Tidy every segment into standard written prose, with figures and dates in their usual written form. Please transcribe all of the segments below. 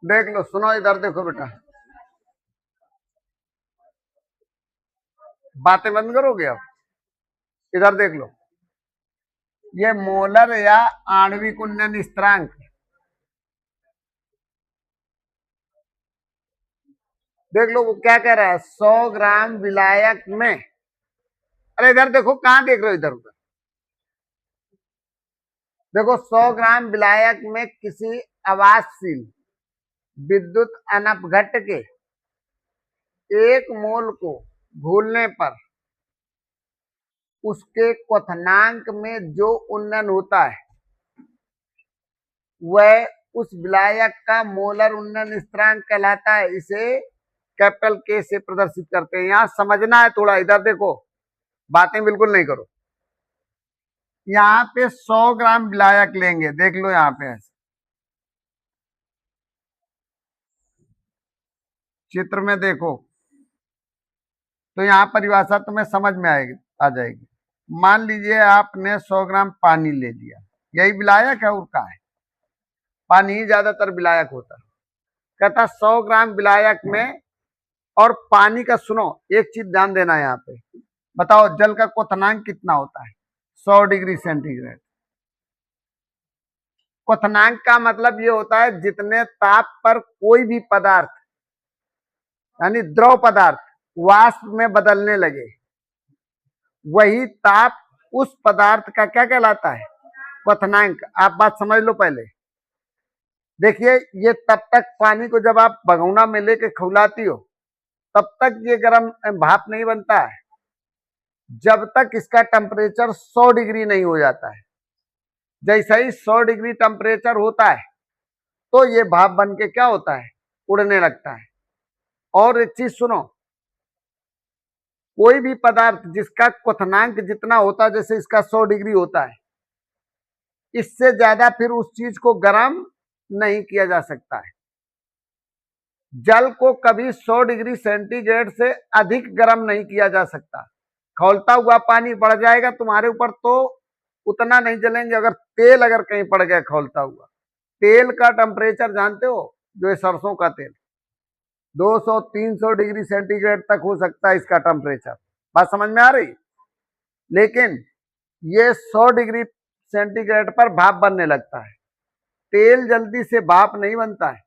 देख लो, सुनो, इधर देखो बेटा। बातें बंद करोगे अब? इधर देख लो। ये मोलर या आणविक उन्नयन स्थिरांक। देख लो वो क्या कह रहा है, 100 ग्राम विलायक में। अरे इधर देखो, कहाँ देख रहे हो इधर उधर? देखो, 100 ग्राम विलायक में किसी अवाष्यशील विद्युत अनपघट के 1 मोल को घोलने पर उसके क्वथनांक में जो उन्नयन होता है वह उस विलायक का मोलर उन्नयन स्थिरांक कहलाता है। इसे कैपिटल के से प्रदर्शित करते हैं। यहां समझना है थोड़ा, इधर देखो, बातें बिल्कुल नहीं करो। यहाँ पे 100 ग्राम विलायक लेंगे, देख लो यहाँ पे ऐसे चित्र में देखो, तो यहाँ परिभाषा तुम्हें समझ में आएगी, आ जाएगी। मान लीजिए आपने 100 ग्राम पानी ले लिया, यही विलायक है और क्या है, पानी ही ज्यादातर विलायक होता है। कहता 100 ग्राम विलायक में, और पानी का सुनो, एक चीज ध्यान देना यहाँ पे, बताओ जल का क्वथनांक कितना होता है? 100 डिग्री सेंटीग्रेड। क्वथनांक का मतलब ये होता है जितने ताप पर कोई भी पदार्थ, यानी द्रव पदार्थ, वाष्प में बदलने लगे, वही ताप उस पदार्थ का क्या कहलाता है? क्वथनांक। आप बात समझ लो पहले। देखिए, ये तब तक पानी को जब आप भगोना में लेके खौलाती हो तब तक ये गर्म भाप नहीं बनता है, जब तक इसका टेम्परेचर 100 डिग्री नहीं हो जाता है। जैसे ही 100 डिग्री टेम्परेचर होता है तो ये भाप बन के क्या होता है? उड़ने लगता है। और एक चीज सुनो, कोई भी पदार्थ जिसका क्वथनांक जितना होता है, जैसे इसका 100 डिग्री होता है, इससे ज्यादा फिर उस चीज को गर्म नहीं किया जा सकता है। जल को कभी 100 डिग्री सेंटीग्रेड से अधिक गर्म नहीं किया जा सकता। खौलता हुआ पानी बढ़ जाएगा तुम्हारे ऊपर तो उतना नहीं जलेंगे। अगर तेल अगर कहीं पड़ गया खौलता हुआ, तेल का टेम्परेचर जानते हो, जो है सरसों का तेल, 200-300 डिग्री सेंटीग्रेड तक हो सकता है इसका टेम्परेचर। बात समझ में आ रही? लेकिन ये 100 डिग्री सेंटीग्रेड पर भाप बनने लगता है। तेल जल्दी से भाप नहीं बनता है,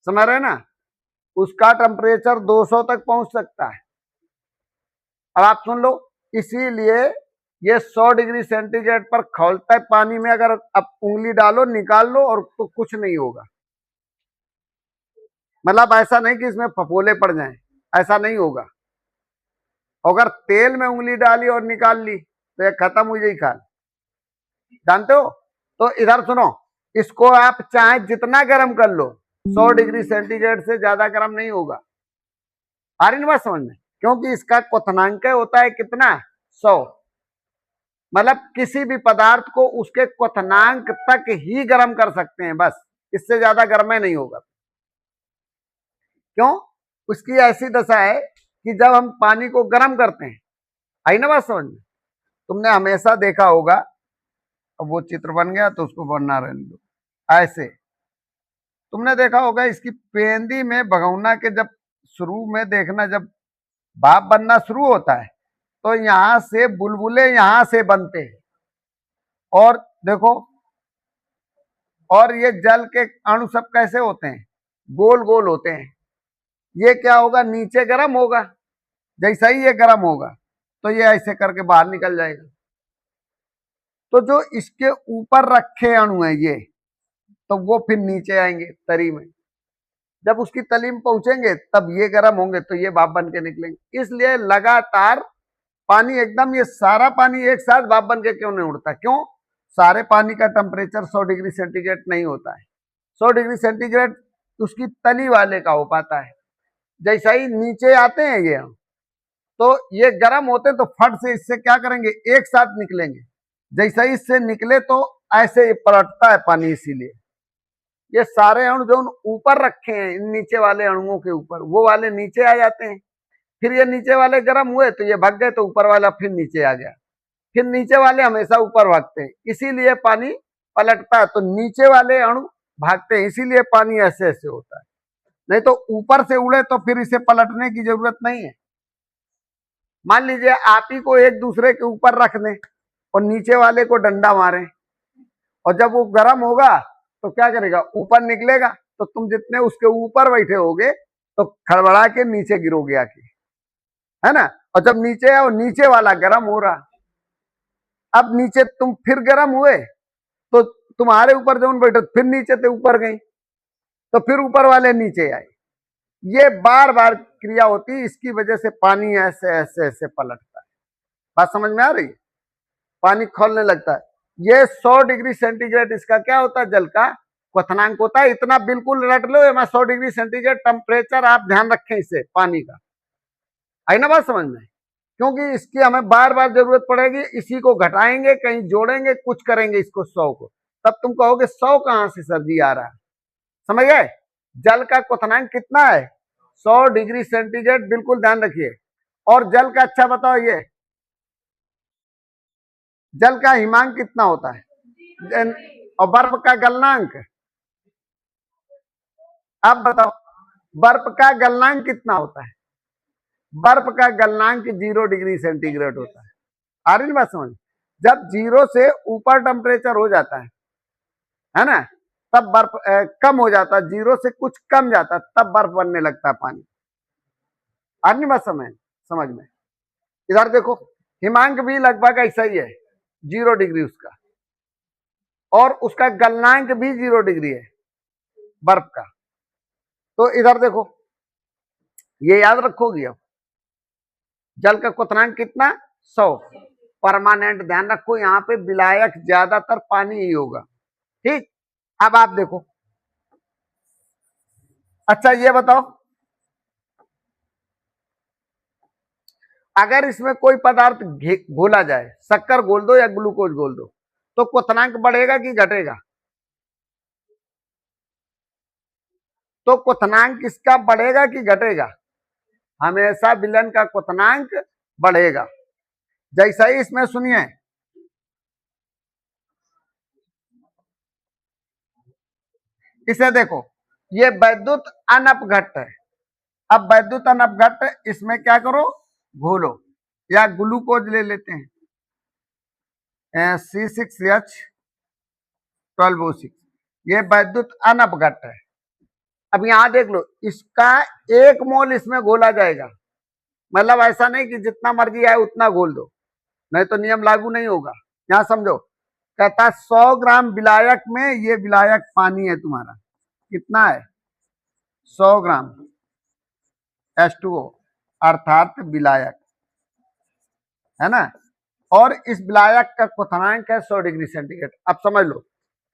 समझ रहे ना? उसका टेम्परेचर 200 तक पहुंच सकता है। अब आप सुन लो, इसीलिए ये 100 डिग्री सेंटीग्रेड पर खौलता है पानी में, अगर आप उंगली डालो निकाल लो और तो कुछ नहीं होगा। मतलब ऐसा नहीं कि इसमें फफोले पड़ जाएं, ऐसा नहीं होगा। अगर तेल में उंगली डाली और निकाल ली तो ये खत्म हो जाएगी खाल, जानते हो? तो इधर सुनो, इसको आप चाहे जितना गर्म कर लो, 100 डिग्री सेंटीग्रेड से ज्यादा गर्म नहीं होगा। आ रही ना बात समझ में? क्योंकि इसका क्वथनांक होता है कितना? 100। मतलब किसी भी पदार्थ को उसके क्वथनांक तक ही गर्म कर सकते हैं, बस, इससे ज्यादा गर्म नहीं होगा। क्यों? उसकी ऐसी दशा है कि जब हम पानी को गर्म करते हैं, आई ना बात समझ में? तुमने हमेशा देखा होगा, अब वो चित्र बन गया तो उसको बनना रहने दो। ऐसे तुमने देखा होगा, इसकी पेंदी में भगोना के जब शुरू में देखना, जब भाप बनना शुरू होता है तो यहां से बुलबुले यहां से बनते हैं, और देखो, और ये जल के अणु सब कैसे होते हैं? गोल गोल होते हैं। ये क्या होगा? नीचे गर्म होगा, जैसा ही ये गर्म होगा तो ये ऐसे करके बाहर निकल जाएगा। तो जो इसके ऊपर रखे अणु है ये, तो वो फिर नीचे आएंगे तरी में। जब उसकी तली में पहुंचेंगे तब ये गर्म होंगे तो ये भाप बन के निकलेंगे। इसलिए लगातार पानी, एकदम ये सारा पानी एक साथ भाप बन के क्यों नहीं उड़ता? क्यों? सारे पानी का टेम्परेचर 100 डिग्री सेंटीग्रेड नहीं होता है। 100 डिग्री सेंटीग्रेड उसकी तली वाले का हो पाता है। जैसा ही नीचे आते हैं ये, तो ये गर्म होते हैं तो फट से इससे क्या करेंगे? एक साथ निकलेंगे। जैसा ही इससे निकले तो ऐसे पलटता है पानी। इसीलिए ये सारे अणु जो ऊपर रखे हैं, इन नीचे वाले अणुओं के ऊपर, वो वाले नीचे आ जाते हैं। फिर ये नीचे वाले गर्म हुए तो ये भग गए, तो ऊपर वाला फिर नीचे आ गया। फिर नीचे वाले हमेशा ऊपर भागते हैं, इसीलिए पानी पलटता है। तो नीचे वाले अणु भागते हैं, इसीलिए पानी ऐसे ऐसे होता है। नहीं तो ऊपर से उड़े तो फिर इसे पलटने की जरूरत नहीं है। मान लीजिए आप ही को एक दूसरे के ऊपर रख दें और नीचे वाले को डंडा मारें, और जब वो गर्म होगा तो क्या करेगा, ऊपर निकलेगा, तो तुम जितने उसके ऊपर बैठे होगे तो खड़बड़ा के नीचे गिरोगे आके, है ना। और जब नीचे है और नीचे वाला गर्म हो रहा, अब नीचे तुम फिर गर्म हुए तो तुम्हारे ऊपर जो बैठे फिर नीचे से ऊपर गई, तो फिर ऊपर वाले नीचे आए। ये बार बार क्रिया होती है, इसकी वजह से पानी ऐसे ऐसे ऐसे पलटता है। बात समझ में आ रही है? पानी खोलने लगता है। ये 100 डिग्री सेंटीग्रेड इसका क्या होता है, जल का क्वथनांक होता है। इतना बिल्कुल रट लो, 100 डिग्री सेंटीग्रेड टेम्परेचर, आप ध्यान रखें इसे, पानी का। आई ना बात समझ में? क्योंकि इसकी हमें बार बार जरूरत पड़ेगी। इसी को घटाएंगे, कहीं जोड़ेंगे, कुछ करेंगे इसको 100 को, तब तुम कहोगे 100 कहां से सर जी आ रहा है। समझ गए? जल का क्वथनांक कितना है, 100 डिग्री सेंटीग्रेड, बिल्कुल ध्यान रखिए। और जल का, अच्छा बताओ, ये जल का हिमांक कितना होता है, और बर्फ का गलनांक, अब बताओ बर्फ का गलनांक कितना होता है। बर्फ का गलनांक 0 डिग्री सेंटीग्रेड होता है। आ रही बात समझ? जब 0 से ऊपर टेम्परेचर हो जाता है ना, तब बर्फ कम हो जाता है, 0 से कुछ कम जाता है, तब बर्फ बनने लगता है पानी। आ रही बात समझ में? इधर देखो, हिमांक भी लगभग ऐसा ही है, 0 डिग्री उसका, और उसका गलनांक भी 0 डिग्री है बर्फ का। तो इधर देखो, ये याद रखोगी। अब जल का क्वथनांक कितना, 100 परमानेंट। ध्यान रखो, यहाँ पे विलायक ज्यादातर पानी ही होगा। ठीक, अब आप देखो, अच्छा ये बताओ, अगर इसमें कोई पदार्थ घोला जाए, शक्कर घोल दो या ग्लूकोज घोल दो, तो क्वथनांक बढ़ेगा कि घटेगा? तो क्वथनांक किसका बढ़ेगा कि घटेगा? हमेशा विलयन का क्वथनांक बढ़ेगा। जैसा ही इसमें सुनिए, इसे देखो, ये वैद्युत अनपघट्ट है। अब वैद्युत अनपघट्ट, इसमें क्या करो, घोलो, या ग्लूकोज ले लेते हैं, C6H12O6, ये वैद्युत अनपघट्ट है। अब यहां देख लो, इसका 1 मोल इसमें घोला जाएगा। मतलब ऐसा नहीं कि जितना मर्जी आए उतना घोल दो, नहीं तो नियम लागू नहीं होगा। यहां समझो, कहता 100 ग्राम विलायक में, ये विलायक पानी है तुम्हारा, कितना है, 100 ग्राम H2O, अर्थात विलायक, है ना। और इस विलायक का क्वथनांक है 100 डिग्री सेंटीग्रेड। अब समझ लो,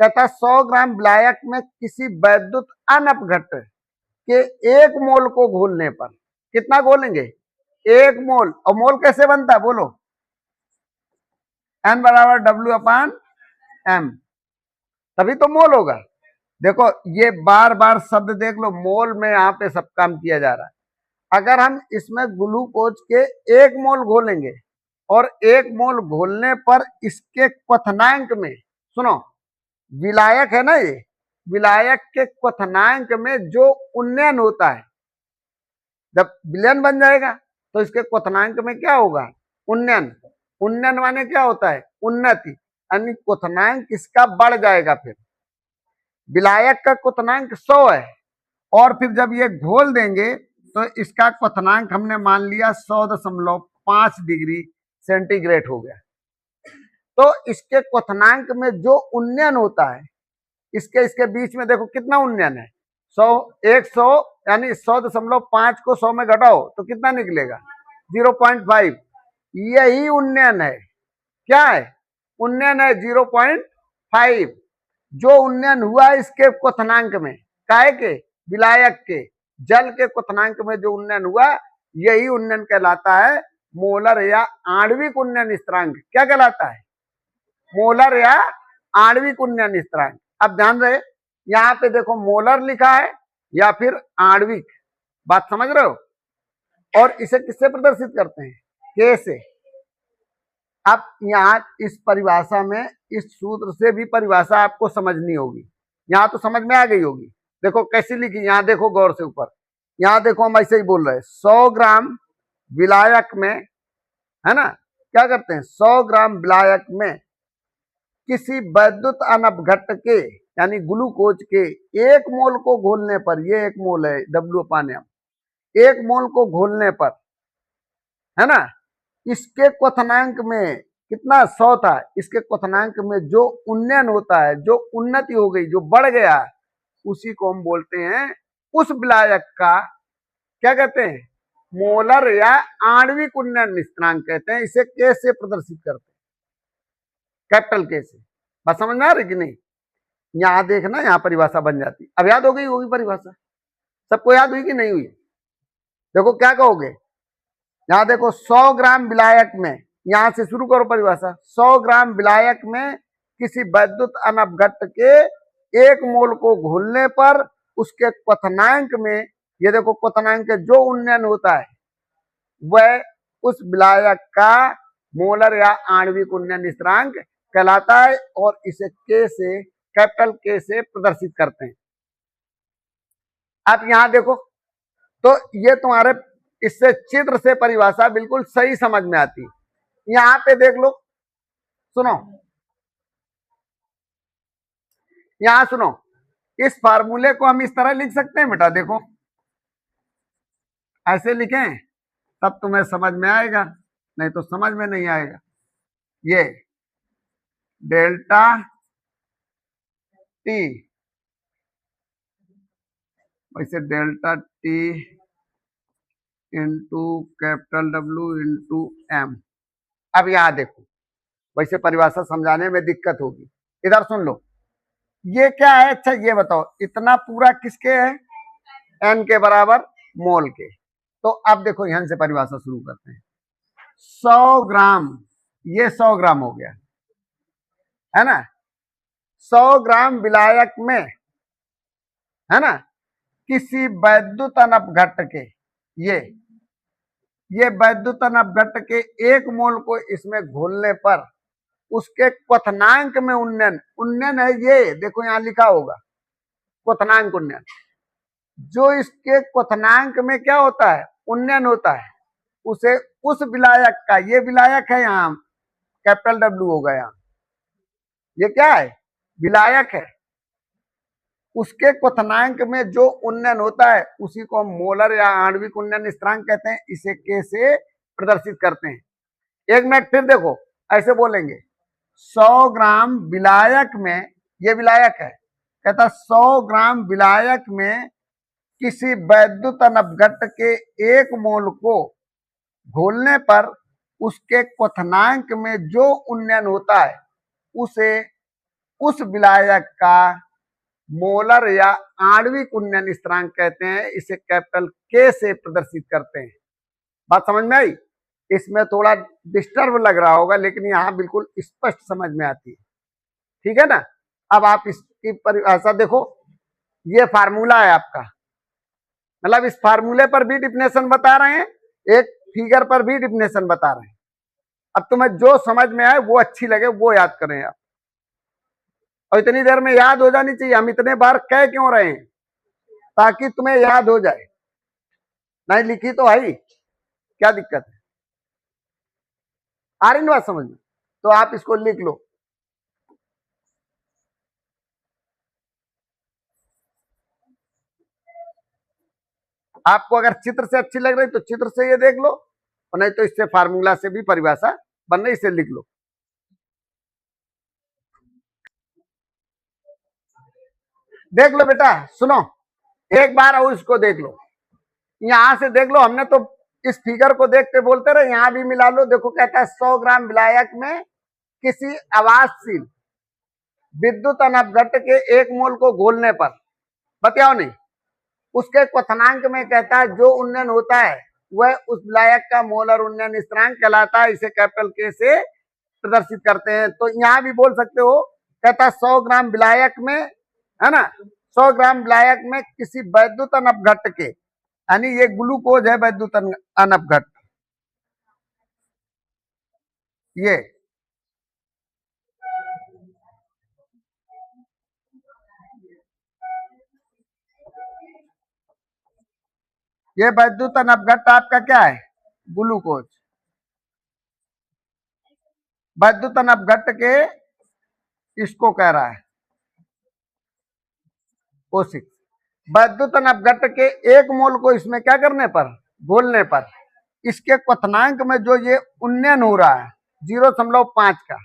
कहता 100 ग्राम विलायक में किसी वैद्युत अनपघट्ट के 1 मोल को घोलने पर, कितना घोलेंगे, 1 मोल। और मोल कैसे बनता है बोलो, N बराबर W/M, तभी तो मोल होगा। देखो, ये बार बार शब्द देख लो, मोल में यहाँ पे सब काम किया जा रहा है। अगर हम इसमें ग्लूकोज के 1 मोल घोलेंगे, और 1 मोल घोलने पर इसके क्वथनांक में, सुनो, विलायक है ना ये, विलायक के क्वथनांक में जो उन्नयन होता है, जब विलयन बन जाएगा तो इसके क्वथनांक में क्या होगा, उन्नयन। उन्नयन माने क्या होता है, उन्नति, यानी क्वथनांक इसका बढ़ जाएगा। फिर विलायक का क्वथनांक 100 है, और फिर जब ये घोल देंगे तो इसका क्वथनांक हमने मान लिया 100.5 डिग्री सेंटीग्रेड हो गया। तो इसके क्वथनांक में जो उन्नयन होता है, इसके बीच में देखो कितना उन्नयन है, 100 यानी 100.5 को 100 में घटाओ तो कितना निकलेगा, 0.5। यही उन्नयन है। क्या है, उन्नयन है 0.5। जो उन्नयन हुआ इसके क्वथनांक में, काय के, विलायक के, जल के क्वथनांक में जो उन्नयन हुआ, यही उन्नयन कहलाता है मोलर या आणविक उन्नयन स्थिरांक। क्या कहलाता है, मोलर या आणविक उन्नयन स्थिरांक। अब ध्यान रहे, यहाँ पे देखो मोलर लिखा है या फिर आणविक, बात समझ रहे हो। और इसे किससे प्रदर्शित करते हैं, के से। अब यहाँ इस परिभाषा में, इस सूत्र से भी परिभाषा आपको समझनी होगी, यहाँ तो समझ में आ गई होगी। देखो कैसी लिखी, यहाँ देखो गौर से ऊपर, यहाँ देखो हम ऐसे ही बोल रहे हैं 100 ग्राम विलायक में, है ना, क्या करते हैं 100 ग्राम विलायक में किसी वैद्युत अनपघट्ट के यानी ग्लूकोज के 1 मोल को घोलने पर, ये 1 मोल है W/M, 1 मोल को घोलने पर, है ना, इसके क्वथनांक में कितना 100 था, इसके क्वथनांक में जो उन्नयन होता है, जो उन्नति हो गई, जो बढ़ गया, उसी को हम बोलते हैं, उस विलायक का क्या कहते हैं, मोलर या आणविक उन्नयन स्थिरांक कहते हैं। इसे के से प्रदर्शित करते हैं, कैपिटल के से। बात समझ में आ रही कि नहीं? यहां देखना, यहां परिभाषा बन जाती। अब याद हो गई होगी परिभाषा, सबको याद हुई कि नहीं हुई? देखो क्या कहोगे, यहां देखो 100 ग्राम विलायक में, यहां से शुरू करो परिभाषा, 100 ग्राम विलायक में किसी वैद्युत अनपघट्ट के 1 मोल को घोलने पर उसके क्वथनांक में, ये देखो क्वथनांक जो उन्नयन होता है वह उस विलायक का मोलर या आणविक उन्नयन स्थिरांक कहलाता है, और इसे के से, कैपिटल के से प्रदर्शित करते हैं। आप यहां देखो तो ये तुम्हारे इससे चित्र से परिभाषा बिल्कुल सही समझ में आती है। यहां पे देख लो, सुनो, यहां सुनो, इस फार्मूले को हम इस तरह लिख सकते हैं बेटा, देखो ऐसे लिखें तब तुम्हें समझ में आएगा, नहीं तो समझ में नहीं आएगा। ये डेल्टा टी, वैसे delta T into capital W into M। अब यहां देखो, वैसे परिभाषा समझाने में दिक्कत होगी, इधर सुन लो, ये क्या है, अच्छा ये बताओ, इतना पूरा किसके है, N के बराबर मोल के। तो अब देखो यहां से परिभाषा शुरू करते हैं। 100 ग्राम, ये 100 ग्राम हो गया, है ना, 100 ग्राम विलायक में, है ना, किसी वैद्युत अनपघट्ट के, ये वैद्युत अनपघट्ट के 1 मोल को इसमें घोलने पर उसके क्वथनांक में उन्नयन, उन्नयन है ये देखो यहां लिखा होगा क्वथनांक उन्नयन, जो इसके क्वथनांक में क्या होता है, उन्नयन होता है, उसे उस विलायक का, ये विलायक है यहाँ कैपिटल W होगा, यहाँ ये क्या है, विलायक है, उसके क्वथनांक में जो उन्नयन होता है उसी को हम मोलर या आणविक उन्नयन स्थिरांक कहते हैं। इसे के से प्रदर्शित करते हैं। 1 मिनट फिर देखो, ऐसे बोलेंगे 100 ग्राम विलायक में, ये विलायक है, कहता 100 ग्राम विलायक में किसी वैद्युत अनपघट्ट के 1 मोल को घोलने पर उसके क्वथनांक में जो उन्नयन होता है उसे उस विलायक का मोलर या आणविक उन्नयन स्थिरांक कहते हैं। इसे कैपिटल के से प्रदर्शित करते हैं। बात समझ में आई? इसमें थोड़ा डिस्टर्ब लग रहा होगा, लेकिन यहाँ बिल्कुल स्पष्ट समझ में आती है, ठीक है ना। अब आप इसकी परिभाषा देखो, ये फार्मूला है आपका, मतलब इस फार्मूले पर भी डिफिनेशन बता रहे हैं, एक फिगर पर भी डिफिनेशन बता रहे हैं। अब तुम्हें जो समझ में आए, वो अच्छी लगे, वो याद करें आप, और इतनी देर में याद हो जानी चाहिए। हम इतने बार कह क्यों रहे हैं, ताकि तुम्हें याद हो जाए। नहीं लिखी तो है, क्या दिक्कत है, आ रही ना बात समझ में? तो आप इसको लिख लो। आपको अगर चित्र से अच्छी लग रही तो चित्र से ये देख लो, और नहीं तो इससे फार्मूला से भी परिभाषा बन रही, इसे लिख लो। देख लो बेटा, सुनो एक बार और इसको देख लो, यहां से देख लो, हमने तो इस फिगर को देख के बोलते रहे, यहां भी मिला लो। देखो कहता है 100 ग्राम विलायक में किसी आवासशील विद्युत अनपघट्ट के 1 मोल को घोलने पर, बताओ नहीं, उसके क्वथनांक में कहता है जो उन्नयन होता है वह उस विलायक का मोलर उन्नयन स्थिरांक कहलाता है। इसे कैपिटल के से प्रदर्शित करते हैं। तो यहां भी बोल सकते हो, कहता है 100 ग्राम विलायक में, है ना, 100 ग्राम विलायक में किसी वैद्युत अनपघट्ट के, यानी ये ग्लूकोज है वैद्युत अनपघट्ट, ये ये वैद्युत नपघट आपका क्या है? ग्लूकोज। वैद्युत नपघट के इसको कह रहा है O6। वैद्युत नपघट के 1 मोल को इसमें क्या करने पर, घोलने पर, इसके क्वथनांक में जो ये उन्नयन हो रहा है 0.5 का,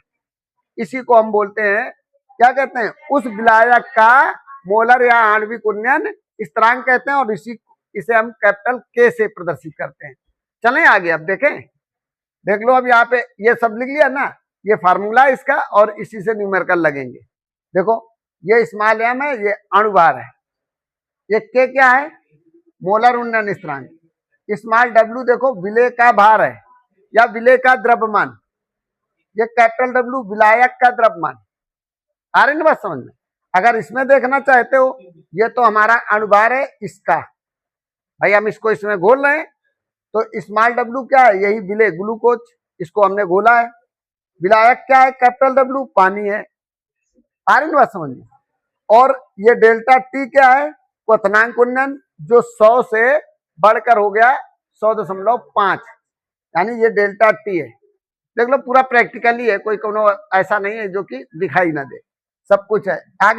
इसी को हम बोलते हैं, क्या कहते हैं, उस विलायक का मोलर या आणविक उन्नयन स्थिरांक कहते हैं, और इसे हम कैपिटल K से प्रदर्शित करते हैं। चलें आगे, अब देखें, देख लो, अब यहाँ पे ये सब लिख लिया ना, ये फार्मूला इसका, और इसी से न्यूमेरिकल लगेंगे। देखो, ये स्मॉल m है, ये अणुभार है, ये K क्या है, मोलर उन्नयन स्थिरांक। स्मॉल w देखो विलेय का भार है या विलेय का द्रव्यमान, ये कैपिटल W विलायक का द्रव्यमान। आ रही ना बात समझ में? अगर इसमें देखना चाहते हो, ये तो हमारा अणुभार है इसका, भाई हम इसको इसमें घोल रहे हैं, तो स्मॉल w क्या है, यही विलेय ग्लूकोज, इसको हमने घोला है। विलायक क्या है, कैपिटल W पानी है। आ रही ना बात समझ में? और ये डेल्टा T क्या है, क्वथनांक उन्नयन, जो 100 से बढ़कर हो गया 100.5, यानी ये डेल्टा T है। देख लो, पूरा प्रैक्टिकली है, कोई कोनो ऐसा नहीं है जो कि दिखाई ना दे, सब कुछ है। आगे